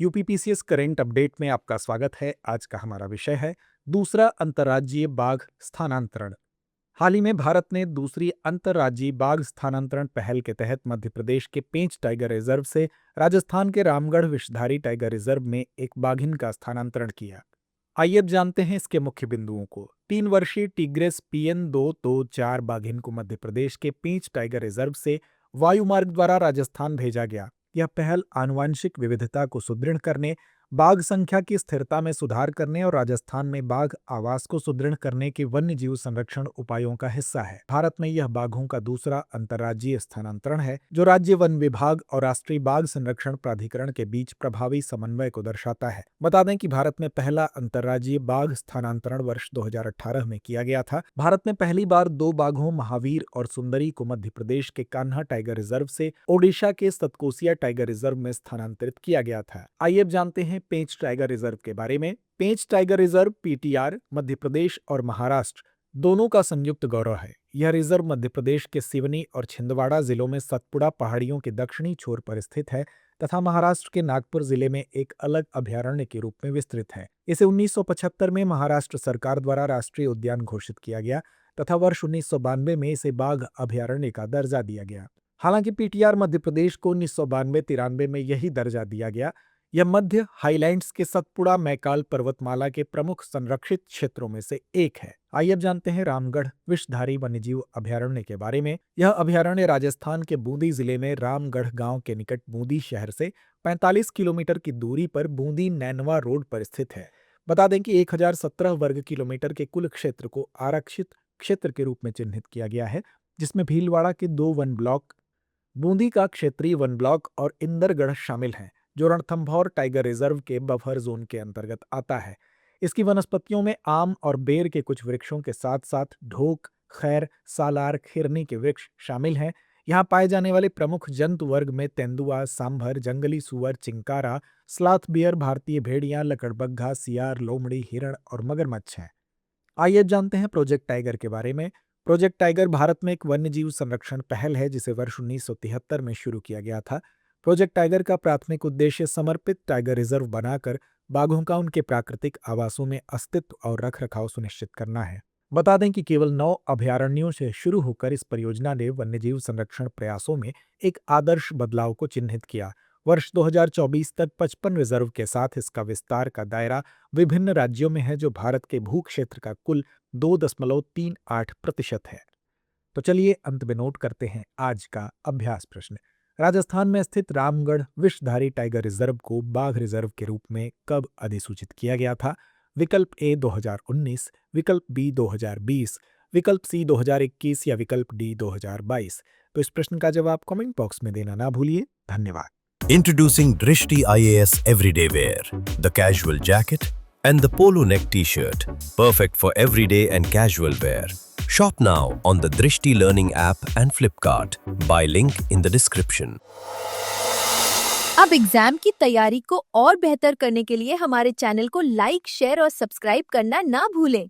UPPCS current update में आपका स्वागत है। आज का हमारा विषय है दूसरा अंतर्राज्यीय बाघ स्थानांतरण। हाल ही में भारत ने दूसरी अंतर्राज्यीय बाघ स्थानांतरण पहल के तहत मध्य प्रदेश के पेंच टाइगर रिजर्व से राजस्थान के रामगढ़ विषधारी टाइगर रिजर्व में एक बाघिन का स्थानांतरण किया। आइए अब जानते हैं इसके मुख्य बिंदुओं को। 3 वर्षीय टिग्रेस PN224 बाघिन को मध्य प्रदेश के पेंच टाइगर रिजर्व से वायुमार्ग द्वारा राजस्थान भेजा गया। यह पहल आनुवंशिक विविधता को सुदृढ़ करने, बाघ संख्या की स्थिरता में सुधार करने और राजस्थान में बाघ आवास को सुदृढ़ करने के वन्य जीव संरक्षण उपायों का हिस्सा है। भारत में यह बाघों का दूसरा अंतर्राज्यीय स्थानांतरण है, जो राज्य वन विभाग और राष्ट्रीय बाघ संरक्षण प्राधिकरण के बीच प्रभावी समन्वय को दर्शाता है। बता दें कि भारत में पहला अंतर्राज्यीय बाघ स्थानांतरण वर्ष 2018 में किया गया था। भारत में पहली बार 2 बाघों महावीर और सुंदरी को मध्य प्रदेश के कान्हा टाइगर रिजर्व से ओडिशा के सतकोसिया टाइगर रिजर्व में स्थानांतरित किया गया था। आइए अब जानते हैं पेंच टाइगर रिजर्व के बारे में। पेंच tiger reserve PTR Madhya Pradesh और महाराष्ट्र दोनों का संयुक्त गौरव है। यह रिजर्व मध्य प्रदेश के सिवनी और छिंदवाड़ा जिलों में सतपुड़ा पहाड़ियों के दक्षिणी छोर पर स्थित है तथा महाराष्ट्र के नागपुर जिले में एक अलग अभयारण्य के रूप में विस्तृत है। इसे 1975 में महाराष्ट्र सरकार द्वारा राष्ट्रीय उद्यान घोषित किया गया तथा वर्ष 1992 में इसे बाघ अभयारण्य का दर्जा दिया गया। हालांकि PTR मध्य प्रदेश को 1992-93 में यही दर्जा दिया गया। यह मध्य हाईलैंड्स के सतपुड़ा मैकाल पर्वतमाला के प्रमुख संरक्षित क्षेत्रों में से एक है। आइए अब जानते हैं रामगढ़ विषधारी वन्यजीव अभयारण्य के बारे में। यह अभयारण्य राजस्थान के बूंदी जिले में रामगढ़ गांव के निकट बूंदी शहर से 45 किलोमीटर की दूरी पर बूंदी नैनवा रोड पर स्थित है। बता दें कि 1017 वर्ग किलोमीटर के कुल क्षेत्र को आरक्षित क्षेत्र के रूप में चिन्हित किया गया है, जिसमें भीलवाड़ा के 2 वन ब्लॉक, बूंदी का क्षेत्रीय वन ब्लॉक और इंदरगढ़ शामिल हैं, जो रणथंभौर टाइगर रिजर्व के बफर जोन के अंतर्गत आता है। इसकी वनस्पतियों में आम और बेर के कुछ वृक्षों के साथ साथ ढोक, खैर, सालार, खिरनी के वृक्ष शामिल हैं। यहाँ पाए जाने वाले प्रमुख जंतु वर्ग में तेंदुआ, सांभर, जंगली सुअर, चिंकारा, स्लॉथ बियर, भारतीय भेड़िया, लकड़बग्घा, सियार, लोमड़ी, हिरण और मगरमच्छ हैं। आइए जानते हैं प्रोजेक्ट टाइगर के बारे में। प्रोजेक्ट टाइगर भारत में एक वन्यजीव संरक्षण पहल है, जिसे वर्ष 1973 में शुरू किया गया था। प्रोजेक्ट टाइगर का प्राथमिक उद्देश्य समर्पित टाइगर रिजर्व बनाकर बाघों का उनके प्राकृतिक आवासों में अस्तित्व और रखरखाव सुनिश्चित करना है। बता दें कि केवल 9 अभयारण्यों से शुरू होकर इस परियोजना ने वन्यजीव संरक्षण प्रयासों में एक आदर्श बदलाव को चिन्हित किया। वर्ष 2024 तक 55 रिजर्व के साथ इसका विस्तार का दायरा विभिन्न राज्यों में है, जो भारत के भू क्षेत्र का कुल 2.38% है। तो चलिए अंत में नोट करते हैं आज का अभ्यास प्रश्न। राजस्थान में स्थित रामगढ़ विषधारी टाइगर रिजर्व को बाघ रिजर्व के रूप में कब अधिसूचित किया गया था? विकल्प A 2019, विकल्प B 2020, विकल्प C 2021 या विकल्प D 2022। तो इस प्रश्न का जवाब कमेंट बॉक्स में देना ना भूलिए। धन्यवाद। Introducing Drishti IAS Everyday Wear, the casual jacket and the polo neck t-shirt, perfect for everyday and casual wear. Shop now on the Drishti Learning app and Flipkart. Buy link in the description. अब exam की तैयारी को और बेहतर करने के लिए हमारे चैनल को लाइक, शेयर और सब्सक्राइब करना ना भूलें।